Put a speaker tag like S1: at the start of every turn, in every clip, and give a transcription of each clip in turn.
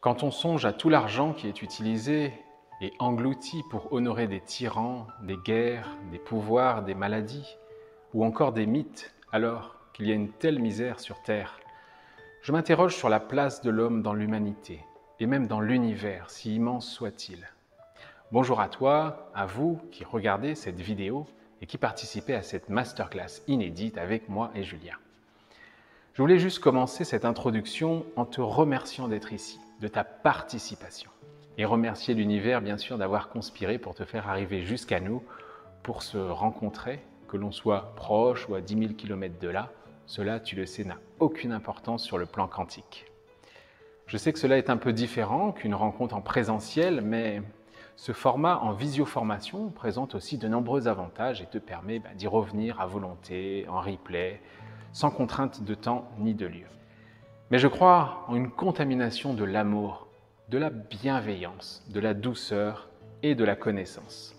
S1: Quand on songe à tout l'argent qui est utilisé et englouti pour honorer des tyrans, des guerres, des pouvoirs, des maladies, ou encore des mythes, alors qu'il y a une telle misère sur Terre, je m'interroge sur la place de l'homme dans l'humanité, et même dans l'univers, si immense soit-il. Bonjour à toi, à vous qui regardez cette vidéo et qui participez à cette masterclass inédite avec moi et Julia. Je voulais juste commencer cette introduction en te remerciant d'être ici, de ta participation. Et remercier l'univers, bien sûr, d'avoir conspiré pour te faire arriver jusqu'à nous, pour se rencontrer, que l'on soit proche ou à 10 000 km de là. Cela, tu le sais, n'a aucune importance sur le plan quantique. Je sais que cela est un peu différent qu'une rencontre en présentiel, mais ce format en visioformation présente aussi de nombreux avantages et te permet d'y revenir à volonté, en replay, sans contrainte de temps ni de lieu. Mais je crois en une contamination de l'amour, de la bienveillance, de la douceur et de la connaissance.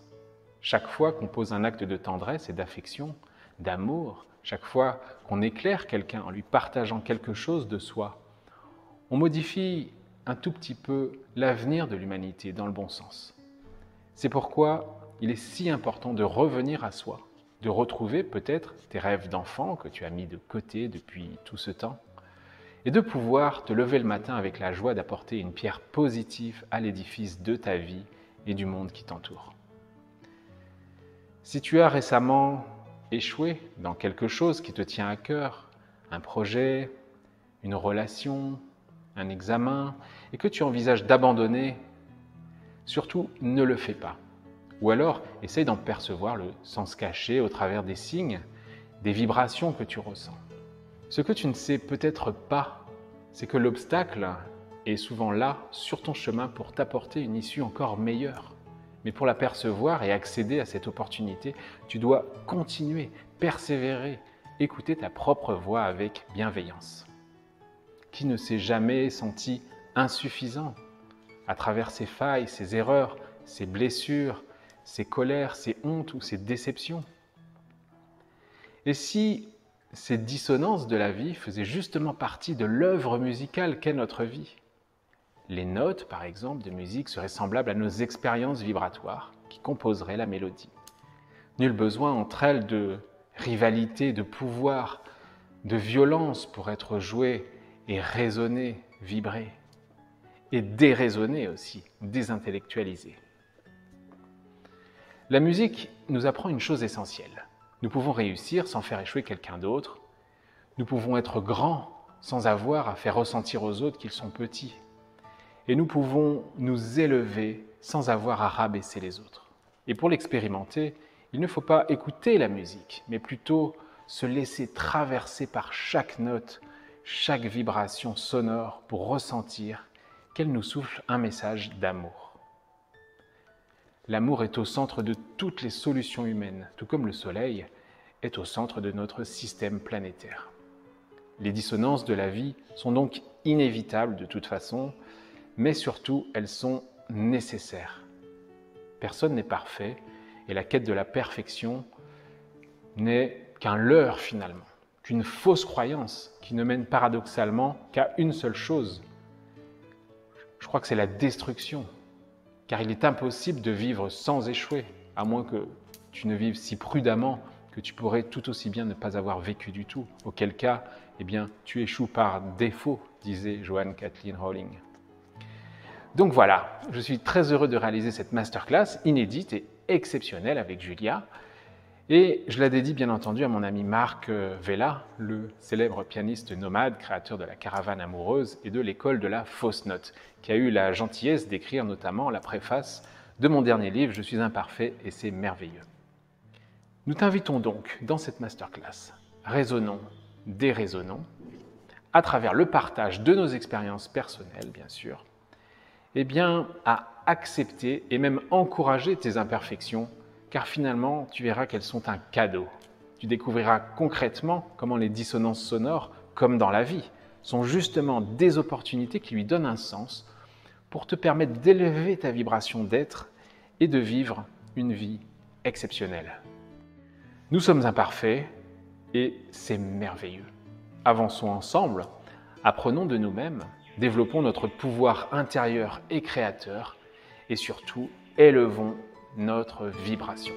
S1: Chaque fois qu'on pose un acte de tendresse et d'affection, d'amour, chaque fois qu'on éclaire quelqu'un en lui partageant quelque chose de soi, on modifie un tout petit peu l'avenir de l'humanité dans le bon sens. C'est pourquoi il est si important de revenir à soi, de retrouver peut-être tes rêves d'enfant que tu as mis de côté depuis tout ce temps, et de pouvoir te lever le matin avec la joie d'apporter une pierre positive à l'édifice de ta vie et du monde qui t'entoure. Si tu as récemment échoué dans quelque chose qui te tient à cœur, un projet, une relation, un examen, et que tu envisages d'abandonner, surtout ne le fais pas. Ou alors, essaye d'en percevoir le sens caché au travers des signes, des vibrations que tu ressens. Ce que tu ne sais peut-être pas, c'est que l'obstacle est souvent là, sur ton chemin, pour t'apporter une issue encore meilleure. Mais pour l'apercevoir et accéder à cette opportunité, tu dois continuer, persévérer, écouter ta propre voix avec bienveillance. Qui ne s'est jamais senti insuffisant à travers ses failles, ses erreurs, ses blessures, ses colères, ses hontes ou ses déceptions? Et si ces dissonances de la vie faisaient justement partie de l'œuvre musicale qu'est notre vie? Les notes, par exemple, de musique seraient semblables à nos expériences vibratoires qui composeraient la mélodie. Nul besoin entre elles de rivalité, de pouvoir, de violence pour être jouées et résonner, vibrer. Et déraisonner aussi, désintellectualiser. La musique nous apprend une chose essentielle. Nous pouvons réussir sans faire échouer quelqu'un d'autre. Nous pouvons être grands sans avoir à faire ressentir aux autres qu'ils sont petits. Et nous pouvons nous élever sans avoir à rabaisser les autres. Et pour l'expérimenter, il ne faut pas écouter la musique, mais plutôt se laisser traverser par chaque note, chaque vibration sonore pour ressentir qu'elle nous souffle un message d'amour. L'amour est au centre de toutes les solutions humaines, tout comme le Soleil est au centre de notre système planétaire. Les dissonances de la vie sont donc inévitables de toute façon, mais surtout elles sont nécessaires. Personne n'est parfait et la quête de la perfection n'est qu'un leurre finalement, qu'une fausse croyance qui ne mène paradoxalement qu'à une seule chose. Je crois que c'est la destruction. Car il est impossible de vivre sans échouer, à moins que tu ne vives si prudemment que tu pourrais tout aussi bien ne pas avoir vécu du tout. Auquel cas, eh bien, tu échoues par défaut, disait Johann Kathleen Rowling. Donc voilà, je suis très heureux de réaliser cette masterclass inédite et exceptionnelle avec Julia. Et je la dédie bien entendu à mon ami Marc Vella, le célèbre pianiste nomade, créateur de la caravane amoureuse et de l'école de la fausse note, qui a eu la gentillesse d'écrire notamment la préface de mon dernier livre « Je suis imparfait et c'est merveilleux ». Nous t'invitons donc dans cette masterclass, résonnons, déraisonnons, à travers le partage de nos expériences personnelles bien sûr, eh bien à accepter et même encourager tes imperfections, car finalement, tu verras qu'elles sont un cadeau. Tu découvriras concrètement comment les dissonances sonores, comme dans la vie, sont justement des opportunités qui lui donnent un sens pour te permettre d'élever ta vibration d'être et de vivre une vie exceptionnelle. Nous sommes imparfaits et c'est merveilleux. Avançons ensemble, apprenons de nous-mêmes, Développons notre pouvoir intérieur et créateur et surtout, élevons notre vibration.